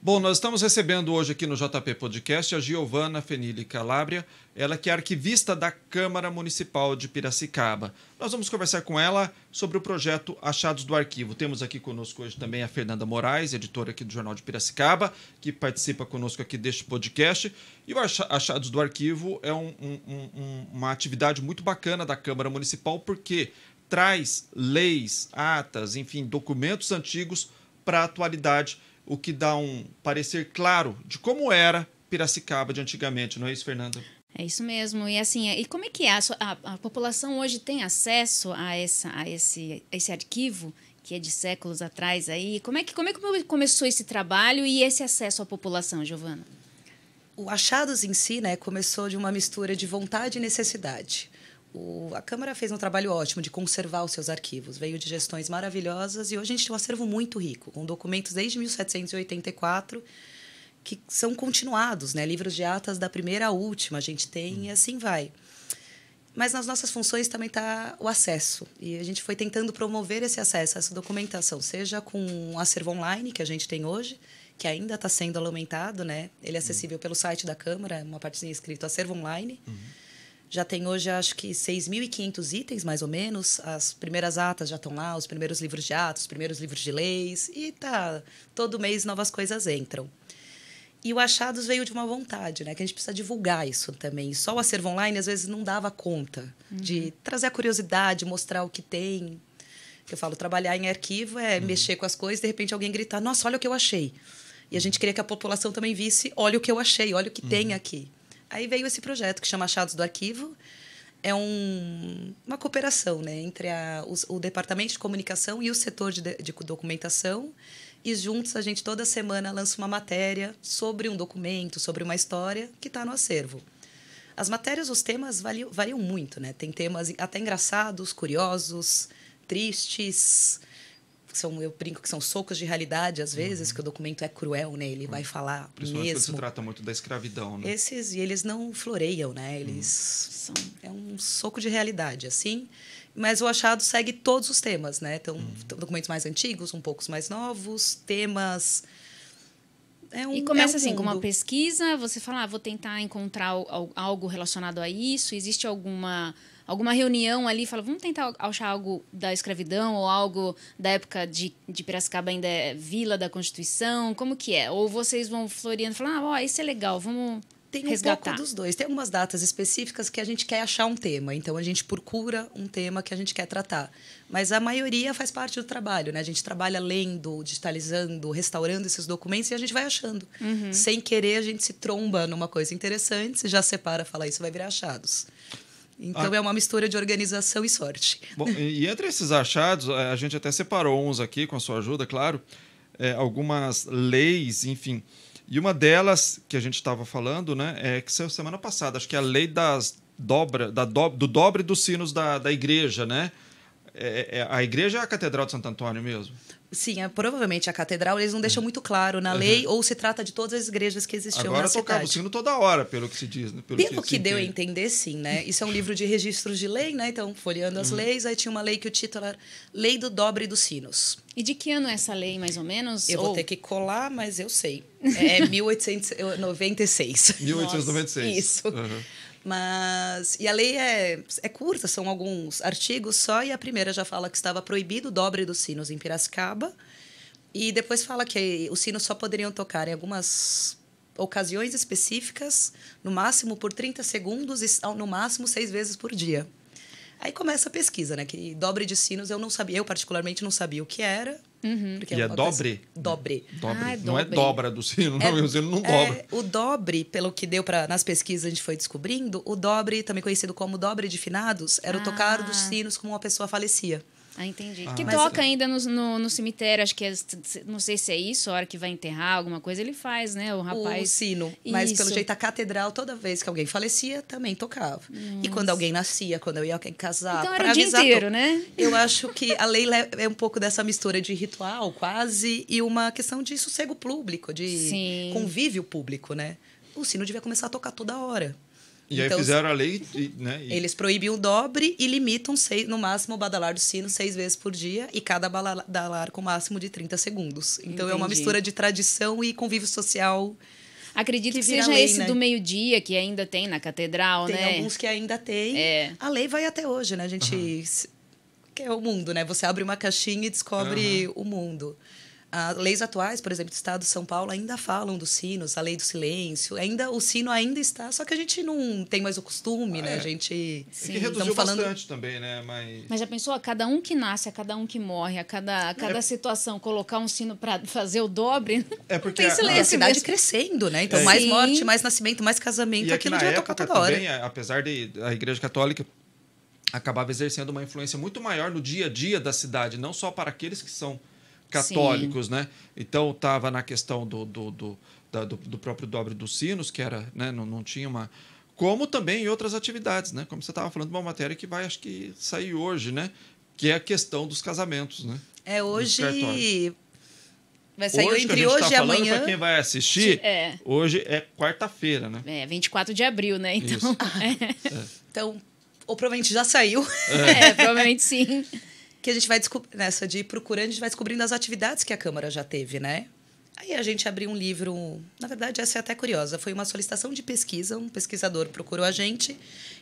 Bom, nós estamos recebendo hoje aqui no JP Podcast a Giovana Fenili Calabria, ela que é arquivista da Câmara Municipal de Piracicaba. Nós vamos conversar com ela sobre o projeto Achados do Arquivo. Temos aqui conosco hoje também a Fernanda Moraes, editora aqui do Jornal de Piracicaba, que participa conosco aqui deste podcast. E o Achados do Arquivo é uma atividade muito bacana da Câmara Municipal, porque traz leis, atas, enfim, documentos antigos para a atualidade, o que dá um parecer claro de como era Piracicaba de antigamente, não é isso, Fernanda? É isso mesmo. E assim, e como é que é? A população hoje tem acesso a esse arquivo que é de séculos atrás aí? Como é que começou esse trabalho e esse acesso à população, Giovana? O Achados em si, né, começou de uma mistura de vontade e necessidade. A Câmara fez um trabalho ótimo de conservar os seus arquivos. Veio de gestões maravilhosas e hoje a gente tem um acervo muito rico, com documentos desde 1784 que são continuados, né? Livros de atas da primeira à última a gente tem e assim vai. Mas nas nossas funções também está o acesso. E a gente foi tentando promover esse acesso, essa documentação, seja com o acervo online que a gente tem hoje, que ainda está sendo aumentado, né? Ele é acessível pelo site da Câmara, uma partezinha escrito acervo online. Já tem hoje, acho que, 6.500 itens, mais ou menos. As primeiras atas já estão lá, os primeiros livros de atos, os primeiros livros de leis. E todo mês novas coisas entram. E o Achados veio de uma vontade, né? Que a gente precisa divulgar isso também. E só o acervo online, às vezes, não dava conta de trazer a curiosidade, mostrar o que tem. Eu falo, trabalhar em arquivo é mexer com as coisas, de repente alguém gritar, nossa, olha o que eu achei. E a gente queria que a população também visse, olha o que eu achei, olha o que tem aqui. Aí veio esse projeto que chama Achados do Arquivo. É uma cooperação, né, entre o Departamento de Comunicação e o setor de documentação. E juntos a gente toda semana lança uma matéria sobre um documento, sobre uma história que está no acervo. As matérias, os temas variam muito, né? Tem temas até engraçados, curiosos, tristes. Eu brinco que são socos de realidade, às vezes, que o documento é cruel, né? Ele vai falar Principalmente mesmo. quando se trata muito da escravidão, né? E eles não floreiam, né? É um soco de realidade, assim. Mas o Achado segue todos os temas, né? Então, documentos mais antigos, um pouco mais novos, temas... E começa assim, com uma pesquisa, você fala, vou tentar encontrar algo relacionado a isso, existe alguma reunião ali, fala, vamos tentar achar algo da escravidão ou algo da época de Piracicaba ainda é Vila da Constituição, como que é? Ou vocês vão floreando e falam, isso é legal, vamos resgatar. Tem um pouco dos dois. Tem algumas datas específicas que a gente quer achar um tema, então a gente procura um tema que a gente quer tratar. Mas a maioria faz parte do trabalho, né? A gente trabalha lendo, digitalizando, restaurando esses documentos e a gente vai achando. Sem querer, a gente se tromba numa coisa interessante, se já separa, fala, isso vai virar achados. Então, é uma mistura de organização e sorte. Bom, e entre esses achados, a gente até separou uns aqui, com a sua ajuda, claro, algumas leis, enfim. E uma delas, que a gente estava falando, né, que saiu semana passada, acho que é a lei do dobre dos sinos da igreja, né? A igreja é a Catedral de Santo Antônio mesmo? Sim, provavelmente a catedral, eles não deixam muito claro na lei, ou se trata de todas as igrejas que existiam agora na cidade. Agora tocava o sino toda hora, pelo que se diz. Né? Pelo que deu a entender, sim, né? Isso é um livro de registros de lei, né? Então, folheando as leis, aí tinha uma lei que o título era Lei do Dobre dos Sinos. E de que ano é essa lei, mais ou menos? Eu vou ter que colar, mas eu sei. É 1896. 1896. Nossa, isso. E a lei é curta, são alguns artigos só, e a primeira já fala que estava proibido o dobre dos sinos em Piracicaba, e depois fala que os sinos só poderiam tocar em algumas ocasiões específicas, no máximo por 30 segundos e no máximo 6 vezes por dia. Aí começa a pesquisa, né? Que dobre de sinos eu não sabia, eu particularmente não sabia o que era. E é dobre? Dobre. Não é dobra do sino, não. O sino não dobra. O dobre, pelo que deu nas pesquisas, a gente foi descobrindo, o dobre, também conhecido como dobre de finados, era o tocar dos sinos como uma pessoa falecia. Entendi. Que toca ainda no cemitério, acho que não sei se é isso, a hora que vai enterrar alguma coisa, ele faz, né? O rapaz. O sino. Mas, pelo jeito, a catedral, toda vez que alguém falecia, também tocava. Nossa. E quando alguém nascia, quando eu ia casar... Então era o dia inteiro, né? Eu acho que a lei é um pouco dessa mistura de ritual, quase, e uma questão de sossego público, de convívio público, né? O sino devia começar a tocar toda hora. E então, aí fizeram a lei, né? Eles proíbem o dobre e limitam no máximo o badalar do sino 6 vezes por dia e cada badalar com máximo de 30 segundos. Então Entendi. É uma mistura de tradição e convívio social. Acredito que seja lei, esse, né? Do meio-dia que ainda tem na catedral, tem né? Tem alguns que ainda tem. A lei vai até hoje, né? A gente... Que é o mundo, né? Você abre uma caixinha e descobre o mundo. As leis atuais, por exemplo, do Estado de São Paulo, ainda falam dos sinos, a lei do silêncio. O sino ainda está, só que a gente não tem mais o costume, né? A gente... Sim. Que reduziu bastante também, né? Mas já pensou? A cada um que nasce, a cada um que morre, a cada situação, colocar um sino para fazer o dobre... É porque tem silêncio. A cidade crescendo, né? Então, mais morte, mais nascimento, mais casamento, e aquilo devia tocar toda hora. Também, apesar de a Igreja Católica acabava exercendo uma influência muito maior no dia a dia da cidade, não só para aqueles que são católicos, né? Então estava na questão do próprio dobre dos sinos, que era, né? Não tinha uma... Como também em outras atividades, né? Como você estava falando de uma matéria que vai, acho que, sair hoje, né? Que é a questão dos casamentos, né? Hoje... Vai sair hoje, entre hoje e amanhã. Para quem vai assistir, hoje é quarta-feira, né? 24 de abril, né? Então, então, ou provavelmente já saiu. Provavelmente sim. Que a gente vai nessa de ir procurando, a gente vai descobrindo as atividades que a Câmara já teve, né? Aí a gente abriu um livro... Na verdade, essa é até curiosa. Foi uma solicitação de pesquisa. Um pesquisador procurou a gente,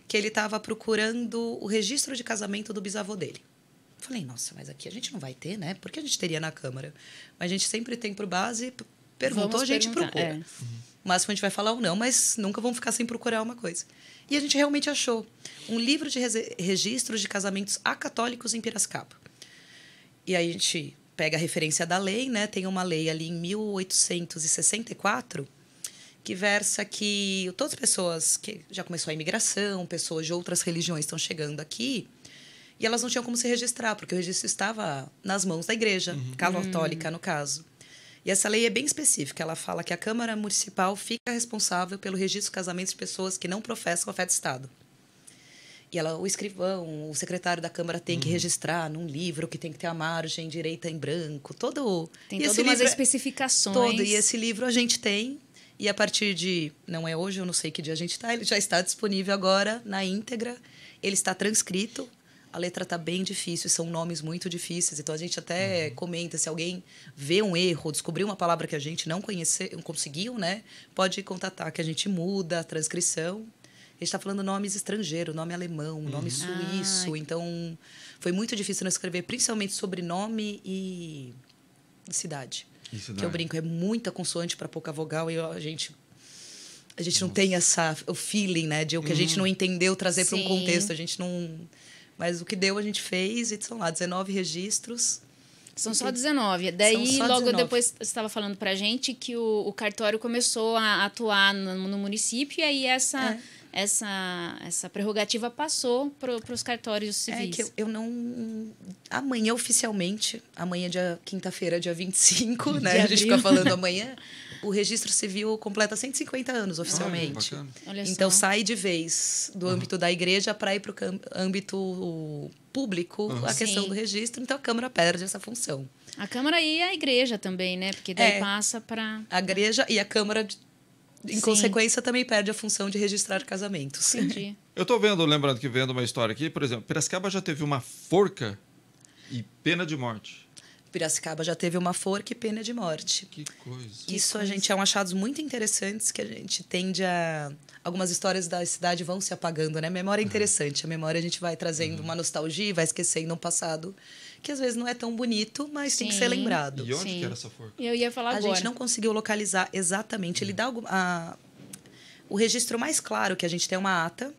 que ele estava procurando o registro de casamento do bisavô dele. Falei, nossa, mas aqui a gente não vai ter, né? Por que a gente teria na Câmara? Mas a gente sempre tem por base... Perguntou, a gente procura. O máximo a gente vai falar ou não, mas nunca vamos ficar sem procurar uma coisa. E a gente realmente achou um livro de registros de casamentos acatólicos em Piracicaba. E aí a gente pega a referência da lei, né? Tem uma lei ali em 1864 que versa que todas as pessoas que já começou a imigração, pessoas de outras religiões estão chegando aqui e elas não tinham como se registrar, porque o registro estava nas mãos da igreja, católica no caso. E essa lei é bem específica. Ela fala que a Câmara Municipal fica responsável pelo registro de casamentos de pessoas que não professam a fé de Estado. E o escrivão, o secretário da Câmara tem que registrar num livro que tem que ter a margem direita em branco. Tem todas umas especificações. E esse livro a gente tem. E a partir de... Não é hoje, eu não sei que dia a gente está. Ele já está disponível agora na íntegra. Ele está transcrito. A letra está bem difícil, são nomes muito difíceis. Então, a gente até comenta, se alguém vê um erro, descobriu uma palavra que a gente não conseguiu, né? Pode contatar, que a gente muda a transcrição. A gente está falando nomes estrangeiros, nome alemão, nome suíço. Então, foi muito difícil não escrever, principalmente sobrenome e cidade. Que eu brinco, é muita consoante para pouca vogal e a gente não tem o feeling, né? De o que a gente não entendeu trazer para um contexto. A gente não... Mas o que deu, a gente fez, e são lá 19 registros. São só 19. Daí, só logo 19. Depois, você estava falando para a gente que o cartório começou a atuar no município, e aí essa prerrogativa passou para os cartórios civis. É que eu não... Amanhã, oficialmente, quinta-feira, dia 25, né? A gente fica falando amanhã... O registro civil completa 150 anos oficialmente. Então, sai de vez do âmbito da igreja para ir para o âmbito público a questão do registro. Então, a Câmara perde essa função. A Câmara e a igreja também, né? Porque daí passa para... A igreja e a Câmara, em consequência, também perde a função de registrar casamentos. Entendi. Eu estou lembrando uma história aqui. Por exemplo, Piracicaba já teve uma forca e pena de morte. Piracicaba já teve uma forca e pena de morte. Que coisa. Isso a gente é achados muito interessantes que a gente tende a... Algumas histórias da cidade vão se apagando, né? Memória é interessante. A memória a gente vai trazendo uma nostalgia e vai esquecendo um passado que às vezes não é tão bonito, mas tem que ser lembrado. E onde que era essa forca? Eu ia falar agora. A gente não conseguiu localizar exatamente. Ele dá o registro mais claro que a gente tem uma ata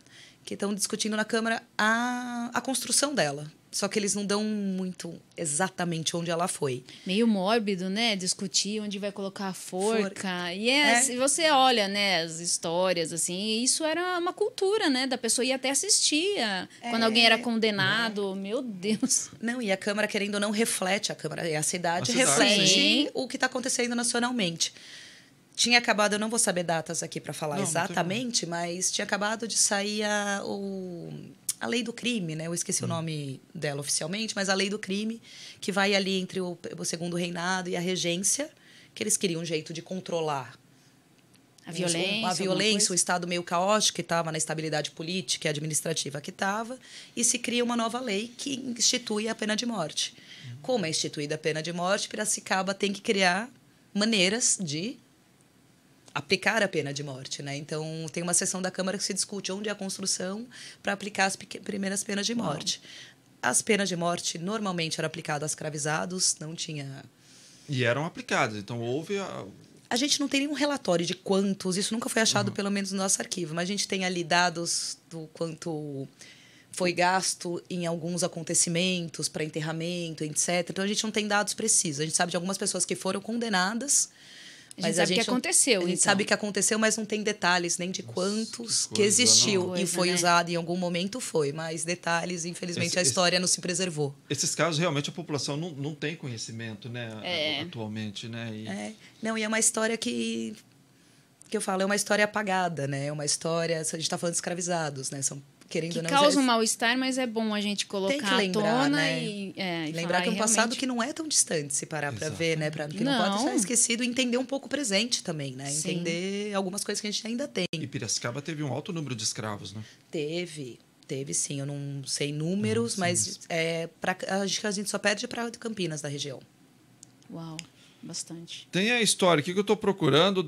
que estão discutindo na Câmara a construção dela. Só que eles não dão muito exatamente onde ela foi. Meio mórbido, né? Discutir onde vai colocar a forca. E se você olha, né, as histórias, assim, isso era uma cultura, né? Da pessoa ir até assistir quando alguém era condenado. Meu Deus. Não, e a Câmara, querendo ou não, reflete a Câmara. E a cidade reflete o que está acontecendo nacionalmente. Tinha acabado, eu não vou saber datas aqui para falar exatamente, mas tinha acabado de sair a lei do crime, né? Eu esqueci o nome dela oficialmente, mas a lei do crime, que vai ali entre o segundo reinado e a regência, que eles queriam um jeito de controlar a violência, o estado meio caótico que estava, na estabilidade política e administrativa que estava, e se cria uma nova lei que institui a pena de morte. Como é instituída a pena de morte, Piracicaba tem que criar maneiras de aplicar a pena de morte, né? Então, tem uma sessão da Câmara que se discute onde é a construção para aplicar as primeiras penas de morte. As penas de morte normalmente eram aplicadas a escravizados, não tinha... E eram aplicadas, então houve... A gente não tem nenhum relatório de quantos, isso nunca foi achado, pelo menos no nosso arquivo, mas a gente tem ali dados do quanto foi gasto em alguns acontecimentos para enterramento, etc. Então, a gente não tem dados precisos. A gente sabe de algumas pessoas que foram condenadas, mas a gente sabe que aconteceu. A gente sabe que aconteceu, mas não tem detalhes nem de quantos que existiu e foi usado em algum momento, mas detalhes, infelizmente, a história não se preservou. Esses casos, realmente, a população não tem conhecimento, né, atualmente, né? E é uma história que eu falo, é uma história apagada, né? É uma história... A gente está falando de escravizados, né? São, querendo ou não, causa um mal-estar, mas é bom a gente colocar tem que lembrar, à tona, né? e lembrar que é um passado realmente... que não é tão distante, se parar para ver, né? Que não pode estar esquecido, e entender um pouco o presente também, né? Sim. Entender algumas coisas que a gente ainda tem. E Piracicaba teve um alto número de escravos, né? Teve sim. Eu não sei números, mas acho que a gente só perde para Campinas, da região. Uau. Bastante. Tem a história aqui que eu estou procurando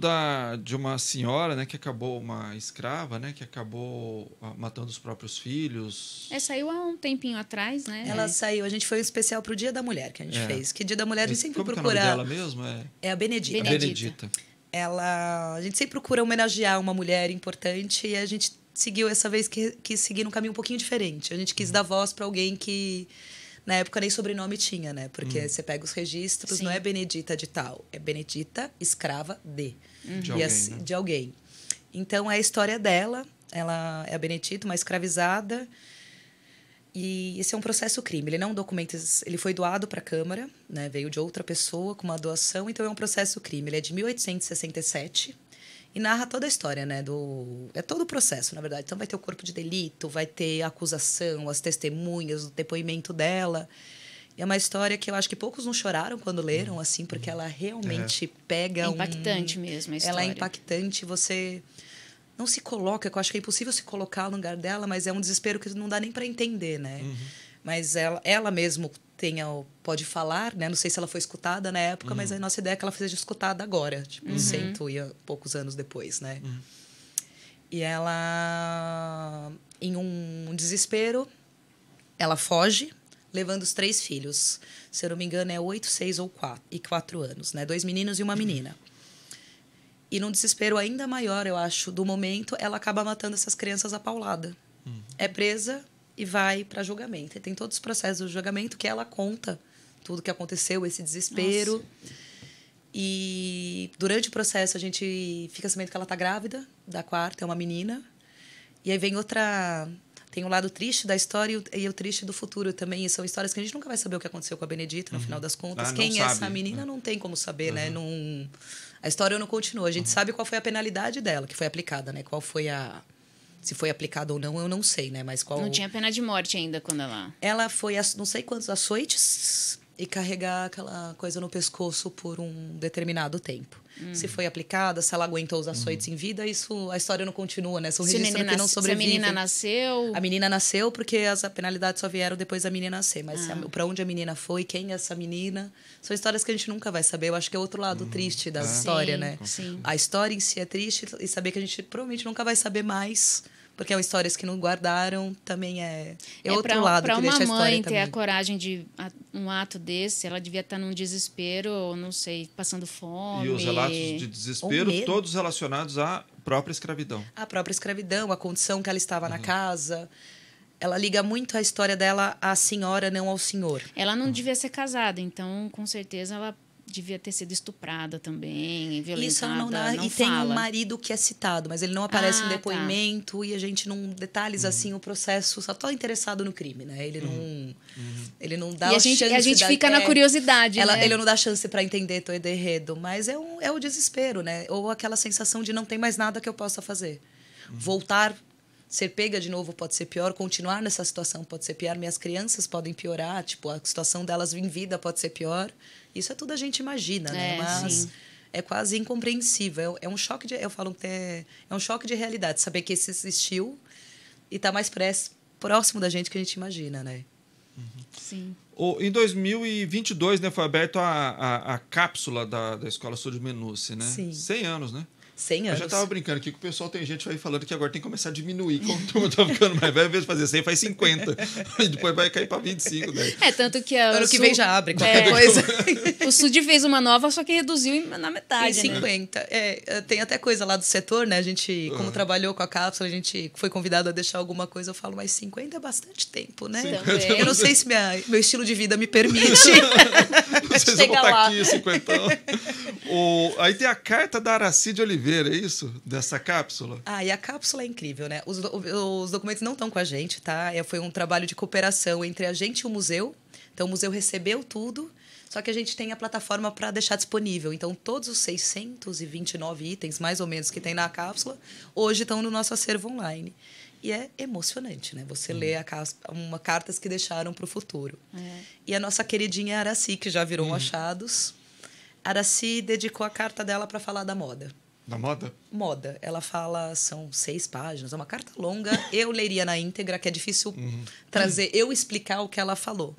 de uma senhora, né, que acabou, uma escrava, né, que acabou matando os próprios filhos. Saiu há um tempinho atrás, né? Ela saiu. A gente foi um especial para o Dia da Mulher que a gente fez. Que Dia da Mulher a gente sempre procura. Como é o nome dela mesmo? É a Benedita. Benedita. A gente sempre procura homenagear uma mulher importante e a gente seguiu essa vez que quis seguir num caminho um pouquinho diferente. A gente quis dar voz para alguém que na época nem sobrenome tinha, né? Porque você pega os registros, não é Benedita de tal, é Benedita, escrava de. De alguém. Então, é a história dela. Ela é a Benedita, uma escravizada. E esse é um processo crime. Ele não é um documento... Ele foi doado para a Câmara, né? Veio de outra pessoa com uma doação. Então, é um processo crime. Ele é de 1867. E narra toda a história, né? É todo o processo, na verdade. Então, vai ter o corpo de delito, vai ter a acusação, as testemunhas, o depoimento dela. E é uma história que eu acho que poucos não choraram quando leram, assim, porque ela realmente pega É impactante mesmo a história. Ela é impactante, você não se coloca, eu acho que é impossível se colocar no lugar dela, mas é um desespero que não dá nem para entender, né? Mas ela mesmo pode falar, né? Não sei se ela foi escutada na época, mas a nossa ideia é que ela seja escutada agora, tipo, 100 e poucos anos depois, né? E ela, em um desespero, ela foge, levando os 3 filhos. Se eu não me engano, é 8, 6 ou 4 anos, né? 2 meninos e uma menina. E num desespero ainda maior, eu acho, do momento, ela acaba matando essas crianças à paulada. É presa e vai para julgamento. E tem todos os processos do julgamento que ela conta tudo que aconteceu, esse desespero. Nossa. E durante o processo a gente fica sabendo que ela está grávida da 4ª, é uma menina. E aí vem outra... Tem um lado triste da história e o triste do futuro também. E são histórias que a gente nunca vai saber o que aconteceu com a Benedita, no final das contas. Quem é essa menina não tem como saber, né? Não, a história não continua. A gente sabe qual foi a penalidade dela, que foi aplicada, né? Qual foi a... Se foi aplicada ou não, eu não sei, né? Mas qual... Não tinha pena de morte ainda quando ela... Ela foi, não sei quantos açoites e carregar aquela coisa no pescoço por um determinado tempo. Se foi aplicada, se ela aguentou os açoites em vida, isso, a história não continua, né? São registros que não sobrevivem. Se a menina nasceu... A menina nasceu porque as penalidades só vieram depois da menina nascer. Mas para onde a menina foi, quem é essa menina... São histórias que a gente nunca vai saber. Eu acho que é outro lado triste da história, né? Sim. A história em si é triste e saber que a gente provavelmente nunca vai saber mais... Porque são histórias que não guardaram, também é outro lado que deixa a história também. Para uma mãe ter a coragem de um ato desse, ela devia estar num desespero, não sei, passando fome. E os relatos de desespero, todos relacionados à própria escravidão. A própria escravidão, a condição que ela estava na casa. Ela liga muito a história dela à senhora, não ao senhor. Ela não devia ser casada, então, com certeza, ela... devia ter sido estuprada também, violentada. Isso ela não e tem um marido que é citado, mas ele não aparece em depoimento e a gente não detalhes assim o processo, só tô interessado no crime, né? Ele não dá chance. E a gente fica na curiosidade, né? Ele não dá chance para entender todo o enredo, mas é o desespero, né? Ou aquela sensação de não tem mais nada que eu possa fazer. Voltar, ser pega de novo pode ser pior, continuar nessa situação pode ser pior, minhas crianças podem piorar, tipo, a situação delas em vida pode ser pior. Isso é tudo a gente imagina, né? Mas é quase incompreensível. É um choque de... Eu falo que é um choque de realidade, saber que esse existiu e está mais próximo da gente que a gente imagina, né? Sim. Em 2022, né, foi aberto a cápsula da Escola Sul de Menuce, né? Sim. 100 anos, né? 100 anos. Eu já estava brincando aqui que o pessoal tem gente aí falando que agora tem que começar a diminuir. Como a turma tá ficando mais velha, ao invés de fazer 100, faz 50. E depois vai cair para 25. Daí. Tanto que ano que vem já abre qualquer coisa. O SUD fez uma nova, só que reduziu na metade. Em 50. Né? Tem até coisa lá do setor, né? A gente, como trabalhou com a cápsula, a gente foi convidado a deixar alguma coisa. Eu falo, mas 50 é bastante tempo, né? Eu não sei se meu estilo de vida me permite. Vocês vão botar aqui 50. Aí tem a carta da Aracy de Oliveira, é isso? Dessa cápsula? E a cápsula é incrível, né? Os documentos não estão com a gente, tá? Foi um trabalho de cooperação entre a gente e o museu. Então, o museu recebeu tudo, só que a gente tem a plataforma para deixar disponível. Então, todos os 629 itens, mais ou menos, que tem na cápsula, hoje estão no nosso acervo online. E é emocionante, né? Você lê cartas que deixaram para o futuro. E a nossa queridinha Aracy, que já virou um Achados, Aracy dedicou a carta dela para falar da moda. Da moda? Moda. Ela fala, são 6 páginas, é uma carta longa. Eu leria na íntegra, que é difícil eu explicar o que ela falou.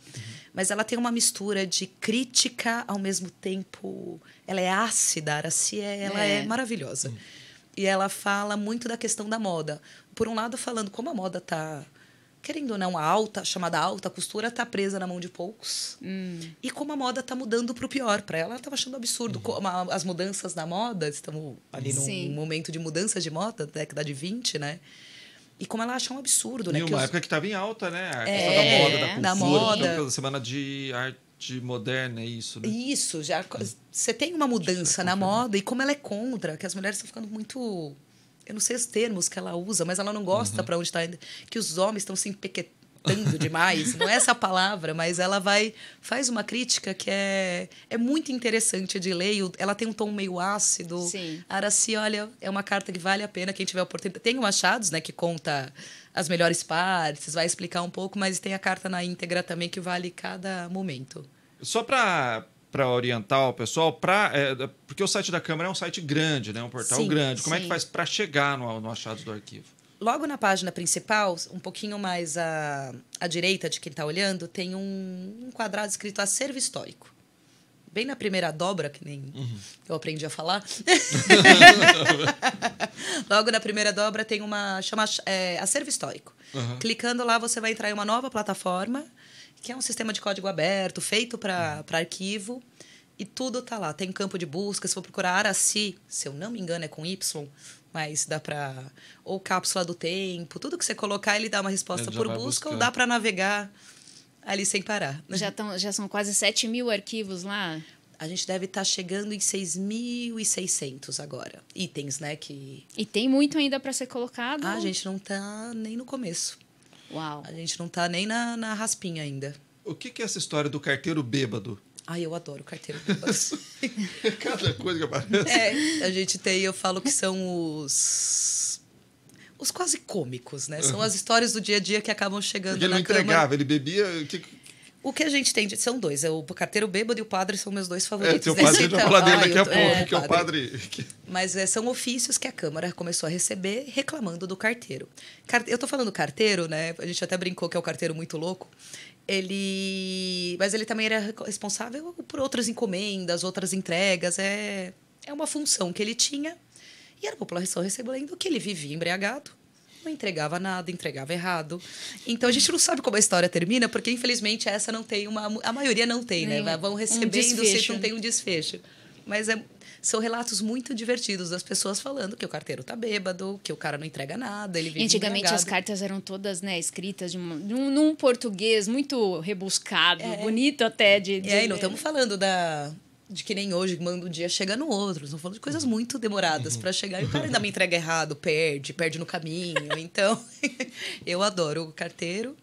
Mas ela tem uma mistura de crítica, ao mesmo tempo... Ela é ácida, a Aracy, ela é maravilhosa. E ela fala muito da questão da moda. Por um lado, falando como a moda está... Querendo ou não, chamada alta costura, está presa na mão de poucos. E como a moda está mudando para o pior. Para ela estava achando absurdo. Como as mudanças na moda, estamos ali num momento de mudança de moda, década de 20, né? E como ela acha um absurdo, né? E uma época que estava em alta, né? A questão da moda, da Semana de Arte Moderna, é isso, né? Isso, já você tem uma mudança na moda e como ela é contra, que as mulheres estão ficando muito... Eu não sei os termos que ela usa, mas ela não gosta para onde está indo. Que os homens estão se empequetando demais. Não é essa a palavra, mas ela faz uma crítica que é muito interessante de ler. Ela tem um tom meio ácido. Sim. A Aracy, olha, é uma carta que vale a pena quem tiver oportunidade. Tem o Achados, né, que conta as melhores partes, vai explicar um pouco, mas tem a carta na íntegra também que vale cada momento. Só para orientar o pessoal, porque o site da Câmara é um site grande, né? Um portal grande. Como é que faz para chegar no Achados do Arquivo? Logo na página principal, um pouquinho mais à direita de quem está olhando, tem um quadrado escrito Acervo Histórico. Bem na primeira dobra, que nem eu aprendi a falar. Logo na primeira dobra tem chama Acervo Histórico. Clicando lá, você vai entrar em uma nova plataforma, que é um sistema de código aberto, feito para arquivo, e tudo está lá. Tem campo de busca, se for procurar Aracy, se eu não me engano é com Y, mas dá para... Ou cápsula do tempo, tudo que você colocar, ele dá uma resposta por busca, ou dá para navegar ali sem parar. Já são quase 7.000 arquivos lá? A gente deve estar chegando em 6.600 agora. Itens, né? E tem muito ainda para ser colocado? A gente não está nem no começo. Uau. A gente não está nem na raspinha ainda. O que é essa história do carteiro bêbado? Eu adoro carteiro bêbado. Cada coisa que aparece. A gente eu falo que são os quase cômicos, né? São as histórias do dia a dia que acabam chegando na Câmara. Ele não entregava, ele bebia... O que a gente tem são dois. O carteiro bêbado e o padre são meus dois favoritos. Tem o padre, a gente vai falar dele daqui a pouco, porque é o padre... Mas são ofícios que a Câmara começou a receber reclamando do carteiro. Eu tô falando carteiro, né? A gente até brincou que é o carteiro muito louco. Mas ele também era responsável por outras encomendas, outras entregas. É uma função que ele tinha. E a população recebendo que ele vivia embriagado. Não entregava nada, entregava errado. Então, a gente não sabe como a história termina, porque, infelizmente, essa não tem a maioria não tem, né? Vão recebendo se não tem um desfecho. Mas são relatos muito divertidos das pessoas falando que o carteiro tá bêbado, que o cara não entrega nada, ele vive Antigamente, embriagado. as cartas eram todas, né, escritas num português muito rebuscado, bonito até de... E não estamos falando de que nem hoje, manda um dia, chega no outro. Estamos falando de coisas muito demoradas para chegar. E o cara ainda me entrega errado, perde no caminho. Então, eu adoro o carteiro.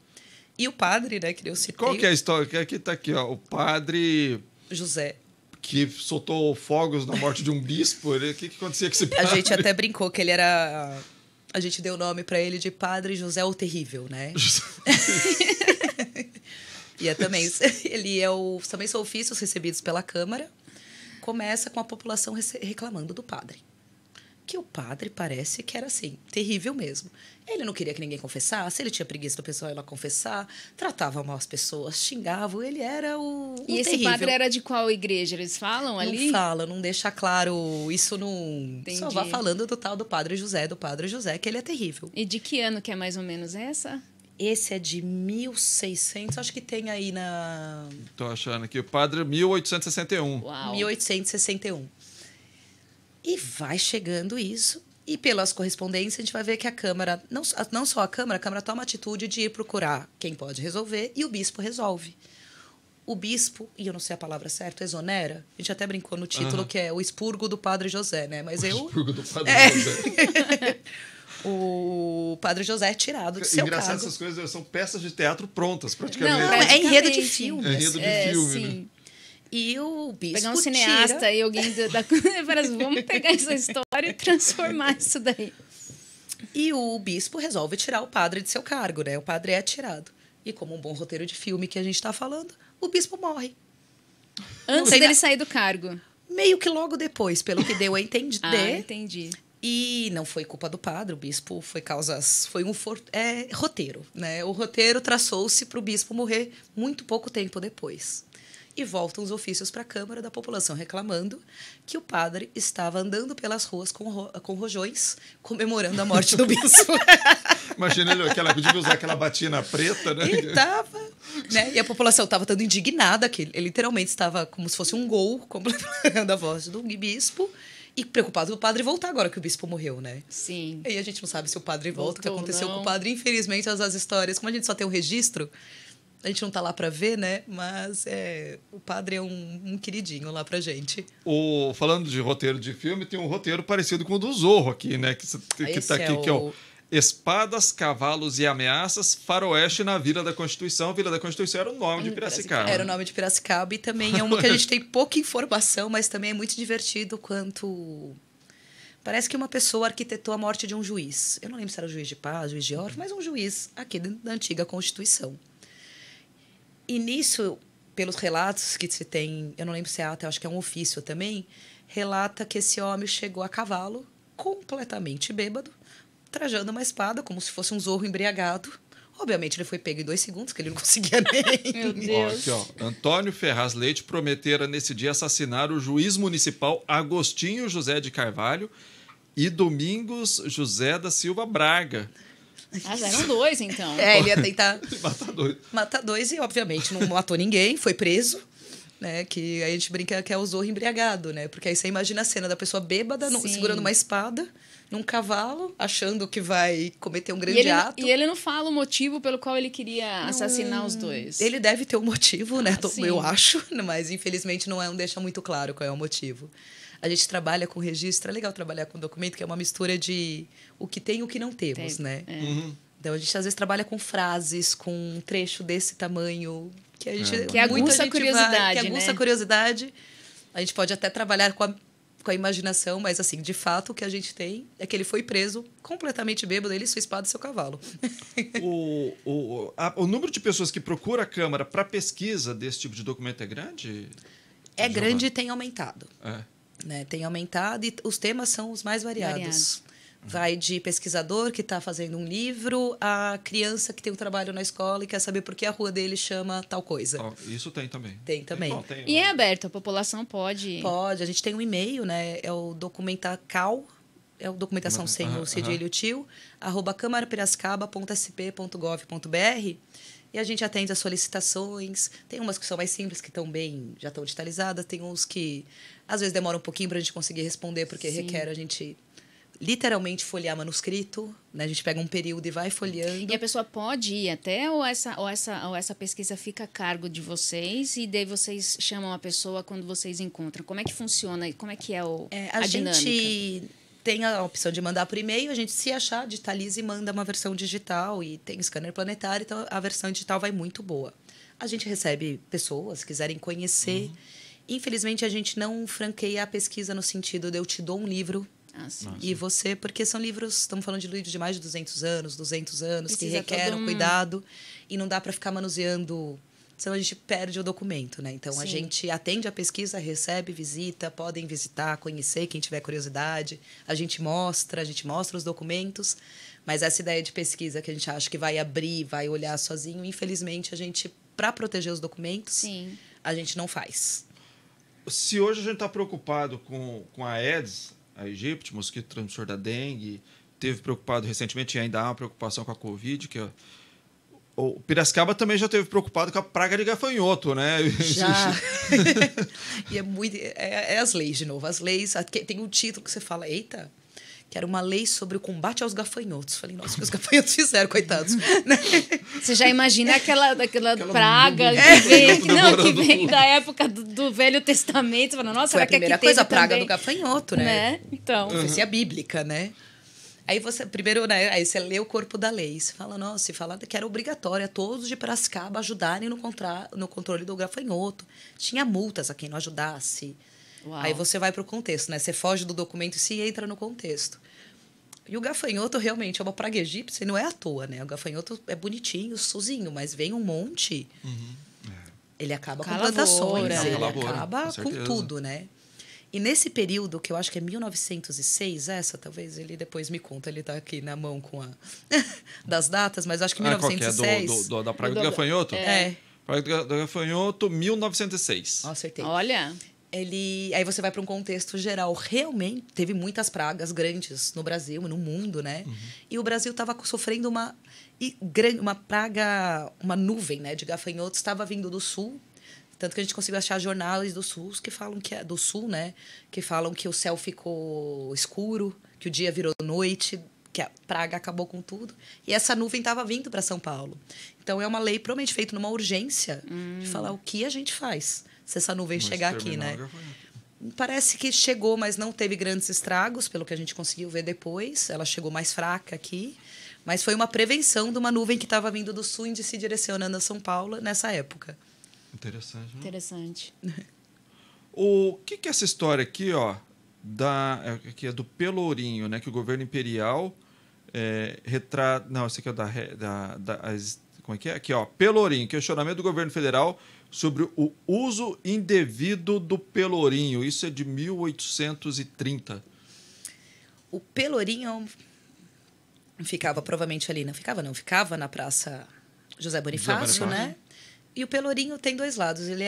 E o padre, né, que eu citei. Qual que é a história? Aqui tá aqui, ó. O padre... José. Que soltou fogos na morte de um bispo. O que acontecia com esse padre? A gente até brincou que ele era... A gente deu o nome para ele de Padre José o Terrível, né? E também são ofícios recebidos pela Câmara. começa com a população reclamando do padre. Que o padre parece que era assim, terrível mesmo. Ele não queria que ninguém confessasse, ele tinha preguiça do pessoal ir lá confessar, tratava mal as pessoas, xingava, ele era o E esse terrível. padre era de qual igreja? Eles falam ali? Não fala, não deixa claro, isso não... Entendi. Só vai falando do tal do Padre José, que ele é terrível. E de que ano que é mais ou menos essa? Esse é de 1600, acho que tem aí na... Tô achando aqui, o padre 1861. Uau. 1861. E vai chegando isso, e pelas correspondências a gente vai ver que a Câmara, não só a Câmara toma a atitude de ir procurar quem pode resolver, e o bispo resolve. O bispo, e eu não sei a palavra certa, exonera, a gente até brincou no título, que é o expurgo do Padre José, né? Mas o expurgo do Padre José. O Padre José é tirado de seu Engraçado, cargo. essas coisas são peças de teatro prontas, praticamente. Não, é enredo de filme. É enredo de filme, sim. né? E o bispo pegar um cineasta e alguém vamos pegar essa história e transformar isso daí. E o bispo resolve tirar o padre de seu cargo, né? O padre é tirado. E como um bom roteiro de filme que a gente está falando, o bispo morre. Antes dele sair do cargo. Meio que logo depois, pelo que deu a entender. Entendi. E não foi culpa do padre, o bispo foi um roteiro, né? O roteiro traçou-se para o bispo morrer muito pouco tempo depois. E voltam os ofícios para a Câmara da população reclamando que o padre estava andando pelas ruas com rojões, comemorando a morte do bispo. Imagina ele, podia usar aquela batina preta, né? E tava, né? E a população estava toda indignada, que ele literalmente estava como se fosse um gol, comemorando a voz do bispo. E preocupado do padre voltar agora que o bispo morreu, né? Sim. E a gente não sabe se o padre volta, o que aconteceu não. com o padre. Infelizmente, as histórias, como a gente só tem o registro, a gente não tá lá para ver, né? Mas o padre é um queridinho lá pra gente. Falando de roteiro de filme, tem um roteiro parecido com o do Zorro aqui, né? Que tá aqui, que é o Espadas, Cavalos e Ameaças, Faroeste na Vila da Constituição. Vila da Constituição era o nome de Piracicaba. Era o nome de Piracicaba e também é uma que a gente tem pouca informação, mas também é muito divertido quanto... Parece que uma pessoa arquitetou a morte de um juiz. Eu não lembro se era juiz de paz, juiz de ordem, mas um juiz aqui da antiga Constituição. E nisso, pelos relatos que se tem, eu não lembro se é ata, eu acho que é um ofício também, relata que esse homem chegou a cavalo, completamente bêbado, trajando uma espada, como se fosse um zorro embriagado. Obviamente, ele foi pego em 2 segundos, que ele não conseguia nem... Meu Deus. Aqui, ó. Antônio Ferraz Leite prometera nesse dia assassinar o juiz municipal Agostinho José de Carvalho e Domingos José da Silva Braga. Eram 2, então. Ele ia tentar matar 2 e, obviamente, não matou ninguém, foi preso. Né? Que a gente brinca que é o zorro embriagado, né? Porque aí você imagina a cena da pessoa bêbada segurando uma espada num cavalo, achando que vai cometer um grande ato. E ele não fala o motivo pelo qual ele queria assassinar os 2. Ele deve ter um motivo, né? Eu acho, mas infelizmente não deixa muito claro qual é o motivo. A gente trabalha com registro, é legal trabalhar com documento, que é uma mistura de o que tem e o que não temos, né? Uhum. Então, a gente às vezes trabalha com frases, com um trecho desse tamanho, que a gente... Que aguça a curiosidade, que aguça a curiosidade. A gente pode até trabalhar com a imaginação, mas, assim, de fato, o que a gente tem é que ele foi preso completamente bêbado, ele, sua espada e seu cavalo. O número de pessoas que procura a Câmara para pesquisa desse tipo de documento é grande? É grande e tem aumentado. Né? Tem aumentado e os temas são os mais variados. Vai de pesquisador que está fazendo um livro a criança que tem um trabalho na escola e quer saber por que a rua dele chama tal coisa. Isso tem também. Tem também. E é aberto, a população pode... Pode. A gente tem um e-mail, né? É o documentacal, é o documentação sem o cedilho tio, @câmarapiracicaba.sp.gov.br. E a gente atende as solicitações. Tem umas que são mais simples, que já estão digitalizadas. Tem uns que, às vezes, demoram um pouquinho para a gente conseguir responder, porque requer a gente literalmente folhear manuscrito. Né? A gente pega um período e vai folheando. E a pessoa pode ir até ou essa pesquisa fica a cargo de vocês e daí vocês chamam a pessoa quando vocês encontram? Como é que funciona? Como é que é a dinâmica? Gente tem a opção de mandar por e-mail, a gente, se achar, digitaliza e manda uma versão digital. E tem scanner planetário, então a versão digital vai muito boa. A gente recebe pessoas que quiserem conhecer. Infelizmente, a gente não franqueia a pesquisa no sentido de eu te dou um livro e você... Porque são livros, estamos falando de livros de mais de 200 anos, que requerem cuidado. E não dá para ficar manuseando senão a gente perde o documento, né? Então, a gente atende a pesquisa, recebe, visita, podem visitar, conhecer quem tiver curiosidade. A gente mostra os documentos, mas essa ideia de pesquisa que a gente acha que vai abrir, vai olhar sozinho, infelizmente, a gente, para proteger os documentos, a gente não faz. Se hoje a gente está preocupado com a Aedes aegypti, mosquito transmissor da dengue, teve preocupado recentemente e ainda há uma preocupação com a Covid, que o Piracicaba também já teve preocupado com a praga de gafanhoto, né? Já. E é muito... É as leis, de novo. As leis... Tem um título que você fala, eita, que era uma lei sobre o combate aos gafanhotos. Falei, nossa, o que os gafanhotos fizeram, coitados. Você já imagina aquela praga que vem da época do Velho Testamento. Você fala, nossa, foi será a primeira que coisa, a praga também? do gafanhoto, né? Então. Profecia bíblica, né? Aí você, primeiro, né, aí você lê o corpo da lei. Você fala, nossa, se fala que era obrigatório a todos de Piracicaba ajudarem no controle do gafanhoto. Tinha multas a quem não ajudasse. Uau. Aí você vai para o contexto, né? Você foge do documento e se entra no contexto. E o gafanhoto realmente é uma praga egípcia e não é à toa, né? O gafanhoto é bonitinho, sozinho, mas vem um monte, ele acaba com plantações, ele acaba com tudo, né? E nesse período, que eu acho que é 1906, talvez ele depois me conta, ele está aqui na mão com das datas, mas acho que 1906... Qual que é? Da praga do gafanhoto? Praga do gafanhoto, 1906. Acertei. Olha... Aí você vai para um contexto geral. Realmente, teve muitas pragas grandes no Brasil e no mundo, né? E o Brasil estava sofrendo uma praga, uma nuvem, né, de gafanhotos estava vindo do sul. Tanto que a gente conseguiu achar jornais do sul que falam que é do sul, né? Que falam que o céu ficou escuro, que o dia virou noite, que a praga acabou com tudo. E essa nuvem estava vindo para São Paulo. Então, é uma lei provavelmente feita numa urgência de falar o que a gente faz se essa nuvem chegar aqui, né? Parece que chegou, mas não teve grandes estragos, pelo que a gente conseguiu ver depois. Ela chegou mais fraca aqui. Mas foi uma prevenção de uma nuvem que estava vindo do sul e se direcionando a São Paulo nessa época. Interessante, né? Interessante. O que é essa história aqui, ó, que é do Pelourinho, né? Que o governo imperial retrata... Não, esse aqui é como é que é? Aqui, ó, Pelourinho, questionamento do governo federal sobre o uso indevido do pelourinho. Isso é de 1830. O Pelourinho ficava provavelmente ali, ficava na Praça José Bonifácio, né? E o Pelourinho tem dois lados. Ele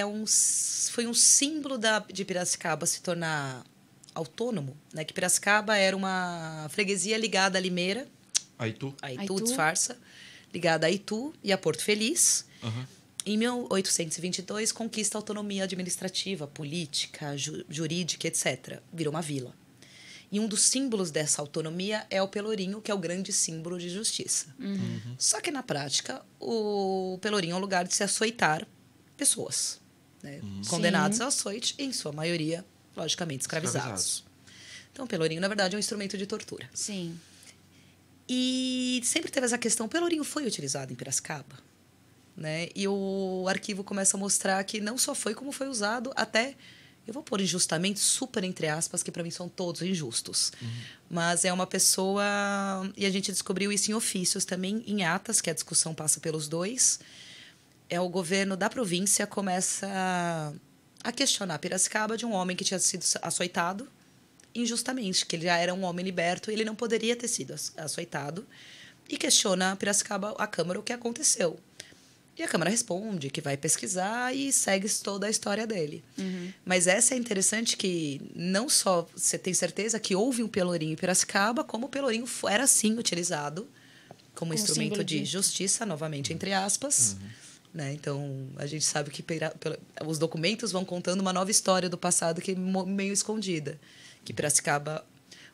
foi um símbolo de Piracicaba se tornar autônomo, né? Que Piracicaba era uma freguesia ligada a Limeira, a Itu, disfarça, ligada a Itu e a Porto Feliz. Em 1822, conquista a autonomia administrativa, política, jurídica, etc. Virou uma vila. E um dos símbolos dessa autonomia é o Pelourinho, que é o grande símbolo de justiça. Só que, na prática, o Pelourinho é um lugar de se açoitar pessoas, né? Condenados ao açoite, em sua maioria, logicamente, escravizados. Então, o Pelourinho, na verdade, é um instrumento de tortura. Sim. E sempre teve essa questão, o Pelourinho foi utilizado em Piracicaba? Né? E o arquivo começa a mostrar que não só foi, como foi usado até... Eu vou pôr injustamente, super entre aspas, que para mim são todos injustos. Mas é uma pessoa... E a gente descobriu isso em ofícios também, em atas, que a discussão passa pelos dois. O governo da província começa a questionar Piracicaba de um homem que tinha sido açoitado injustamente, que ele já era um homem liberto e ele não poderia ter sido açoitado. E questiona Piracicaba, a Câmara, o que aconteceu. E a Câmara responde que vai pesquisar e segue toda a história dele. Mas essa é interessante que não só você tem certeza que houve um Pelourinho em Piracicaba, como o Pelourinho era, sim, utilizado como instrumento de justiça, novamente, entre aspas. Né? Então, a gente sabe que os documentos vão contando uma nova história do passado que é meio escondida. Que Piracicaba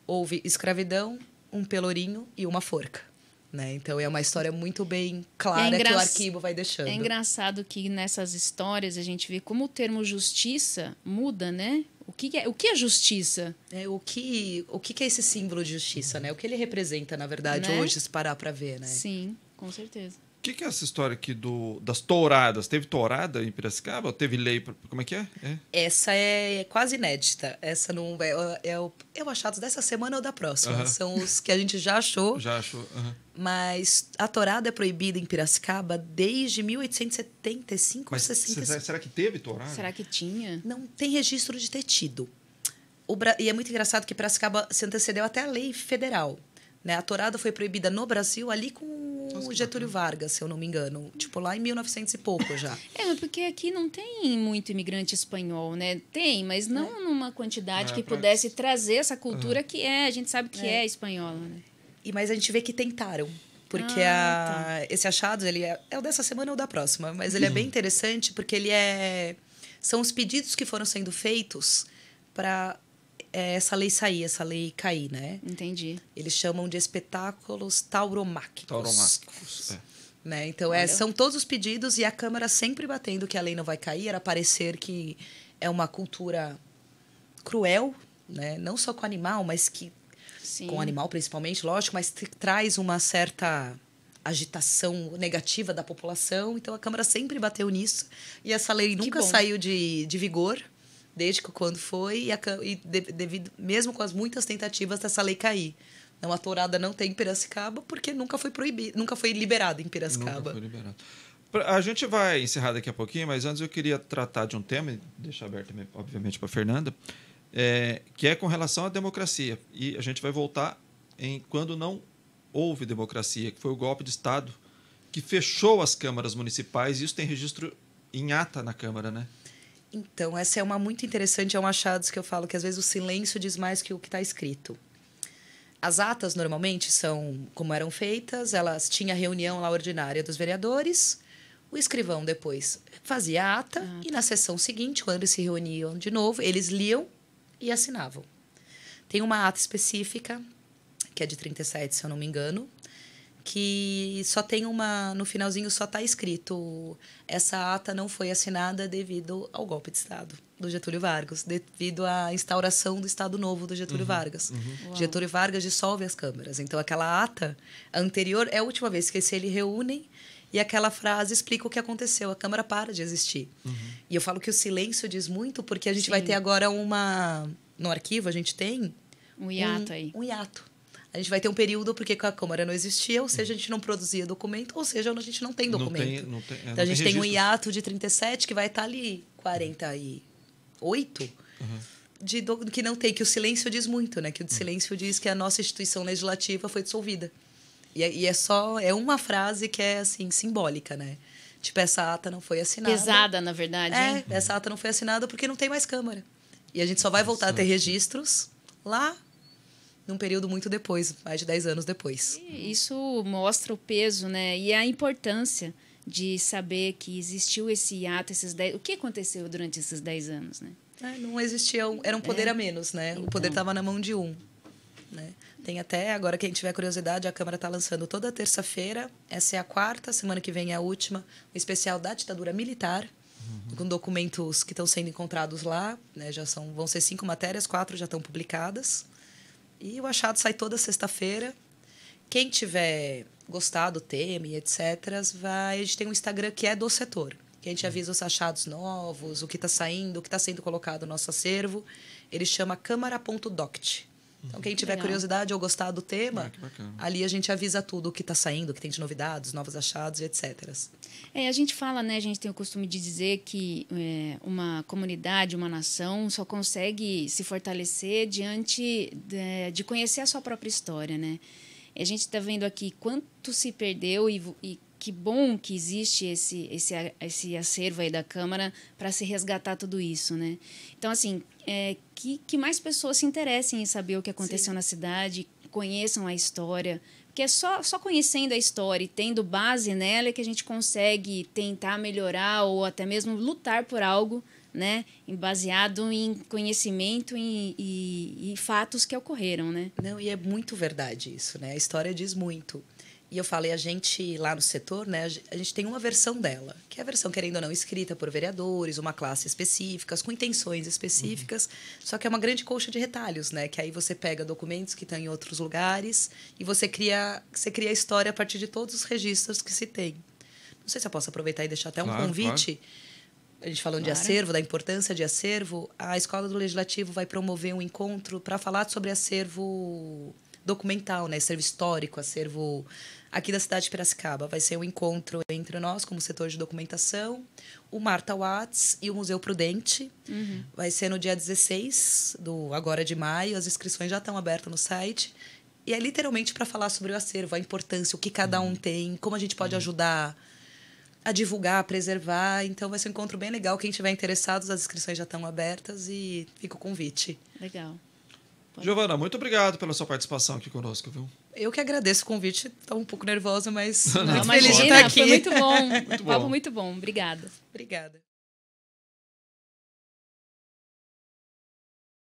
houve escravidão, um Pelourinho e uma forca. Né? Então, é uma história muito bem clara que o arquivo vai deixando. É engraçado que nessas histórias a gente vê como o termo justiça muda, né? O que é justiça? O que é esse símbolo de justiça, né? O que ele representa, na verdade, né? Hoje, se parar para ver, né? Sim, com certeza. que é essa história aqui das touradas? Teve tourada em Piracicaba? Ou teve lei? Como é que é? Essa é quase inédita. Essa não é o achados dessa semana ou da próxima. São os que a gente já achou. Já achou. Mas a tourada é proibida em Piracicaba desde 1875 ou 65. Será que teve tourada? Será que tinha? Não tem registro de ter tido. E é muito engraçado que Piracicaba se antecedeu até a lei federal. Né? A tourada foi proibida no Brasil ali com o Getúlio Vargas, se eu não me engano. Tipo, lá em 1900 e pouco já. Porque aqui não tem muito imigrante espanhol, né? Tem, mas não numa quantidade que pudesse trazer essa cultura que a gente sabe que é espanhola, né? Mas a gente vê que tentaram. Porque esse achado, ele é o dessa semana ou da próxima. Mas ele é bem interessante porque ele são os pedidos que foram sendo feitos para essa lei sair, essa lei cair, né? Entendi. Eles chamam de espetáculos tauromáquicos. Tauromáquicos, né? Então, são todos os pedidos e a Câmara sempre batendo que a lei não vai cair. Era parecer que é uma cultura cruel, né? Não só com o animal, mas que... Sim. Com o animal, principalmente, lógico, mas traz uma certa agitação negativa da população. Então, a Câmara sempre bateu nisso. E essa lei nunca saiu de vigor, desde quando foi, devido, mesmo com as muitas tentativas dessa lei cair. Não, a tourada não tem em Piracicaba, porque nunca foi proibido, nunca foi liberada em Piracicaba. Nunca foi liberado. A gente vai encerrar daqui a pouquinho, mas antes eu queria tratar de um tema, e deixar aberto também, obviamente, para a Fernanda, que é com relação à democracia. E a gente vai voltar em quando não houve democracia, que foi o golpe de Estado, que fechou as câmaras municipais, e isso tem registro em ata na Câmara, né? Então, essa é uma muito interessante, é um achado que eu falo que às vezes o silêncio diz mais que o que está escrito. As atas, normalmente, são como eram feitas, elas tinham a reunião lá ordinária dos vereadores, o escrivão depois fazia a ata, e na sessão seguinte, quando eles se reuniam de novo, eles liam e assinavam. Tem uma ata específica, que é de 37, se eu não me engano, que só tem no finalzinho só está escrito: essa ata não foi assinada devido ao golpe de Estado do Getúlio Vargas, devido à instauração do Estado Novo do Getúlio Vargas. Getúlio Vargas dissolve as câmaras. Então, aquela ata anterior é a última vez que se reúnem e aquela frase explica o que aconteceu. A Câmara para de existir. E eu falo que o silêncio diz muito porque a gente vai ter agora no arquivo a gente tem um hiato aí. Um hiato. A gente vai ter um período porque a Câmara não existia, ou seja, a gente não produzia documento, ou seja, a gente não tem documento. Então, a gente tem um hiato de 37 que vai estar ali 48, que não tem, que o silêncio diz muito, né? Que o silêncio diz que a nossa instituição legislativa foi dissolvida. E é uma frase que é, assim, simbólica, né? Tipo, essa ata não foi assinada. Pesada, na verdade. Essa ata não foi assinada porque não tem mais Câmara. E a gente só vai voltar a ter registros lá num período muito depois, mais de 10 anos depois. Isso mostra o peso, né? E a importância de saber que existiu esse hiato, o que aconteceu durante esses 10 anos, né? Não existia, era um poder a menos, né? Então. O poder estava na mão de um, né? Tem até, agora quem tiver curiosidade, a Câmara está lançando toda terça-feira, essa é a 4ª, semana que vem é a última, o especial da ditadura militar, com documentos que estão sendo encontrados lá, né? Vão ser 5 matérias, 4 já estão publicadas. E o achado sai toda sexta-feira. Quem tiver gostado do tema e etc., a gente tem um Instagram que é do setor, que a gente avisa os achados novos, o que está saindo, o que está sendo colocado no nosso acervo. Ele chama câmara.doct. Então, quem tiver curiosidade ou gostar do tema, ali a gente avisa tudo o que está saindo, o que tem de novidades, novos achados e etc. A gente fala, né? A gente tem o costume de dizer que uma comunidade, uma nação só consegue se fortalecer diante de conhecer a sua própria história, né? E a gente está vendo aqui quanto se perdeu e que bom que existe esse acervo aí da Câmara para se resgatar tudo isso, né? Então, assim, que mais pessoas se interessem em saber o que aconteceu na cidade, conheçam a história, porque é só conhecendo a história e tendo base nela é que a gente consegue tentar melhorar ou até mesmo lutar por algo, né, baseado em conhecimento e fatos que ocorreram, né? Não, e é muito verdade isso, né? A história diz muito. E eu falei, a gente lá no setor, né, a gente tem uma versão dela, que é a versão, querendo ou não, escrita por vereadores, uma classe específica, com intenções específicas, só que é uma grande colcha de retalhos, né? Que aí você pega documentos que estão em outros lugares e você cria a história a partir de todos os registros que se tem. sei se eu posso aproveitar e deixar até um convite. A gente falando de acervo, da importância de acervo. A Escola do Legislativo vai promover um encontro para falar sobre acervo documental, né? Acervo histórico, acervo aqui da cidade de Piracicaba. Vai ser um encontro entre nós, como setor de documentação, o Marta Watts e o Museu Prudente. Vai ser no dia 16 agora de maio. As inscrições já estão abertas no site. E é literalmente para falar sobre o acervo, a importância, o que cada um tem, como a gente pode ajudar a divulgar, a preservar. Então, vai ser um encontro bem legal. Quem estiver interessado, as inscrições já estão abertas e fica o convite. Legal. Giovana, muito obrigado pela sua participação aqui conosco, viu? Eu que agradeço o convite. Estou um pouco nervosa, mas muito feliz de estar aqui. Foi muito bom. Muito bom. Papo muito bom. Obrigada. Obrigada.